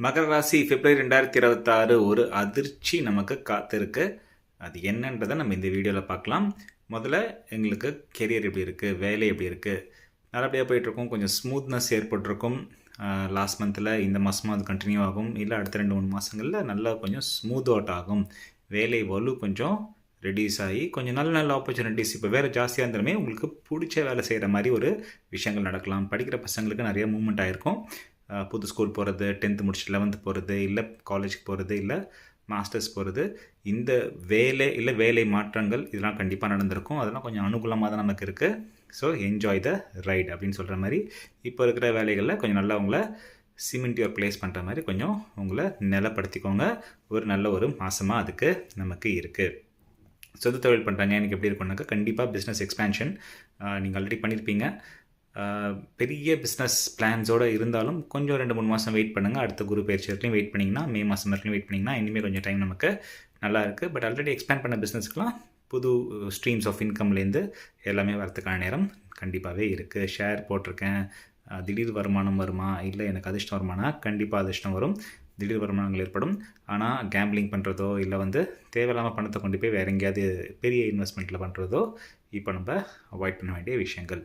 மகர ராசி பிப்ரவரி 2026 ஒரு அதிர்ச்சி நமக்கு காத்திருக்கு. அது என்னன்றதை நம்ம இந்த வீடியோவில் பார்க்கலாம். முதல்ல எங்களுக்கு கெரியர் எப்படி இருக்குது, வேலை எப்படி இருக்குது, நல்லபடியாக போயிட்டுருக்கும், கொஞ்சம் ஸ்மூத்னஸ் ஏற்பட்டிருக்கும். லாஸ்ட் மந்தில் இந்த மாதமும் அது கண்டினியூ ஆகும், இல்லை அடுத்த 2-3 மாதங்களில் நல்லா கொஞ்சம் ஸ்மூத் அவுட் ஆகும். வேலை வலு கொஞ்சம் ரெடியூஸ் ஆகி கொஞ்சம் நல்ல நல்ல ஆப்பர்ச்சுனிட்டிஸ், இப்போ வேலை ஜாஸ்தியாக இருந்தாலுமே உங்களுக்கு பிடிச்ச வேலை செய்கிற மாதிரி ஒரு விஷயங்கள் நடக்கலாம். படிக்கிற பசங்களுக்கு நிறைய மூவ்மெண்ட் ஆகிருக்கும். புது ஸ்கூல் போகிறது, 10th முடிச்சுட்டு 11th போகிறது, இல்லை காலேஜுக்கு போகிறது, இல்லை மாஸ்டர்ஸ் போகிறது, இந்த வேலை இல்லை வேலை மாற்றங்கள் இதெல்லாம் கண்டிப்பாக நடந்திருக்கும். அதெல்லாம் கொஞ்சம் அனுகூலமாக தான் நமக்கு இருக்குது. ஸோ என்ஜாய் த ரைட் அப்படின்னு சொல்கிற மாதிரி இப்போ இருக்கிற வேலைகளில் கொஞ்சம் நல்லா உங்களை சிமெண்ட் யோர் பிளேஸ் பண்ணுற மாதிரி கொஞ்சம் உங்களை நிலப்படுத்திக்கோங்க. ஒரு நல்ல ஒரு மாதமாக அதுக்கு நமக்கு இருக்குது. சொந்த தொழில் பண்ணுறாங்க எனக்கு எப்படி இருக்குன்னாக்கா, கண்டிப்பாக பிஸ்னஸ் எக்ஸ்பேன்ஷன் நீங்கள் ஆல்ரெடி பண்ணியிருப்பீங்க. பெரிய பிஸ்னஸ் பிளான்ஸோடு இருந்தாலும் கொஞ்சம் 2-3 மாதம் வெயிட் பண்ணுங்கள். அடுத்த குரு பயிற்சி வரைக்கும் வெயிட் பண்ணிங்கன்னா, மே மாதம் வரைக்கும் வெயிட் பண்ணிங்கன்னா இனிமேல் கொஞ்சம் டைம் நமக்கு நல்லா இருக்குது. பட் ஆல்ரெடி எக்ஸ்பேண்ட் பண்ண பிஸ்னஸ்க்கெலாம் புது ஸ்ட்ரீம்ஸ் ஆஃப் இன்கம்லேருந்து எல்லாமே வரதுக்கான நேரம் கண்டிப்பாகவே இருக்குது. ஷேர் போட்டிருக்கேன், திடீர் வருமானம் வருமா, இல்லை எனக்கு அதிர்ஷ்டம் வருமானா, கண்டிப்பாக அதிர்ஷ்டம் வரும், திடீர் வருமானங்கள் ஏற்படும். ஆனால் கேம்பிளிங் பண்ணுறதோ இல்லை தேவையில்லாமல் பணத்தை கொண்டு போய் வேறு எங்கேயாவது பெரிய இன்வெஸ்ட்மெண்ட்டில் பண்ணுறதோ இப்போ நம்ம அவாய்ட் பண்ண வேண்டிய விஷயங்கள்.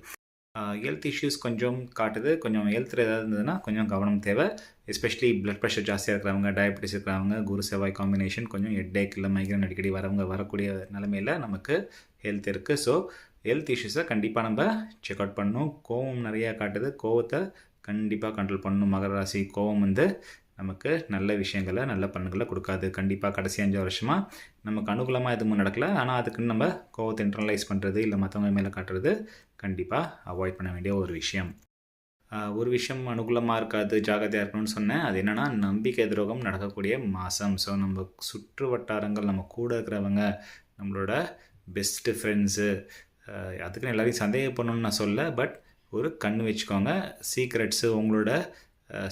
ஹெல்த் இஷ்யூஸ் கொஞ்சம் காட்டுது. கொஞ்சம் ஹெல்த்தில் ஏதாவது இருந்ததுன்னா கொஞ்சம் கவனம் தேவை. எஸ்பெஷலி பிளட் ப்ரெஷர் ஜாஸ்தியாக இருக்கிறவங்க, டயபெட்டிஸ் இருக்கிறவங்க, குரு செவ்வாய் காம்பினேஷன், கொஞ்சம் ஹெட்டேக் இல்லை மைக்ரேன் அடிக்கடி வரக்கூடிய நிலைமையில் நமக்கு ஹெல்த் இருக்குது. ஸோ ஹெல்த் இஷ்யூஸை கண்டிப்பாக நம்ம செக் அவுட் பண்ணணும். கோவம் நிறையா காட்டுது, கோவத்தை கண்டிப்பாக கண்ட்ரோல் பண்ணணும். மகர ராசி கோவம் நமக்கு நல்ல விஷயங்களை நல்ல பலன்களை கொடுக்காது. கண்டிப்பாக கடைசி 5 வருஷமாக நமக்கு அனுகூலமாக எதுவும் நடக்கலை. ஆனால் அதுக்குன்னு நம்ம கோவத்தை இன்டர்னலைஸ் பண்ணுறது இல்லை மற்றவங்க மேலே காட்டுறது கண்டிப்பாக அவாய்ட் பண்ண வேண்டிய ஒரு விஷயம். ஒரு விஷயம் அனுகூலமாக இருக்காது, ஜாகிரதையாக இருக்கணும்னு சொன்னேன். அது என்னென்னா, நம்பிக்கை துரோகம் நடக்கக்கூடிய மாதம். ஸோ நம்ம சுற்று வட்டாரங்கள், நம்ம கூட இருக்கிறவங்க, நம்மளோட பெஸ்ட்டு ஃப்ரெண்ட்ஸு, அதுக்குன்னு எல்லாரையும் சந்தேகப்படணும்னு நான் சொல்ல. பட் ஒரு கண் வச்சுக்கோங்க. சீக்ரெட்ஸு, உங்களோட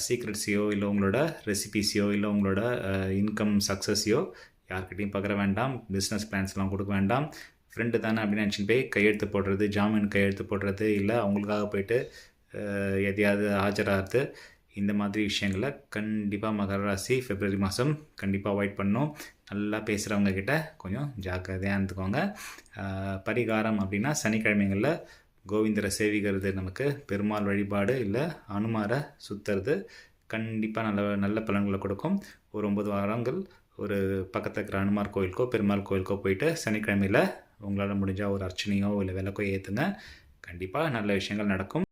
சீக்ரெட்ஸையோ இல்லை உங்களோட ரெசிபிஸையோ இல்லை உங்களோட இன்கம் சக்ஸஸையோ யார்கிட்டையும் பகிர வேண்டாம். பிஸ்னஸ் பிளான்ஸ்லாம் கொடுக்க வேண்டாம். ஃப்ரெண்டு தானே அப்படின்னு நினச்சிட்டு போய் கையெழுத்து போடுறது, ஜாமீன் கையெழுத்து போடுறது, இல்லை அவங்களுக்காக போய்ட்டு எதையாவது ஆஜராகிறது, இந்த மாதிரி விஷயங்களை கண்டிப்பாக மகர ராசி பிப்ரவரி மாதம் கண்டிப்பாக அவாய்ட் பண்ணணும். நல்லா பேசுகிறவங்க கிட்ட கொஞ்சம் ஜாக்கிரதையாக இருந்துக்கோங்க. பரிகாரம் அப்படின்னா சனிக்கிழமைகளில் கோவிந்தரை சேவிக்கிறது, நமக்கு பெருமாள் வழிபாடு இல்லை அனுமாரை சுற்றுறது கண்டிப்பாக நல்ல நல்ல பலன்களை கொடுக்கும். ஒரு 9 வாரங்கள் ஒரு பக்கத்தில் இருக்கிற அனுமார் கோயிலுக்கோ பெருமாள் கோயிலுக்கோ போயிட்டு சனிக்கிழமையில் உங்களால் முடிஞ்சால் ஒரு அர்ச்சனையோ இல்லை விளக்கோ ஏற்றுங்க. கண்டிப்பாக நல்ல விஷயங்கள் நடக்கும்.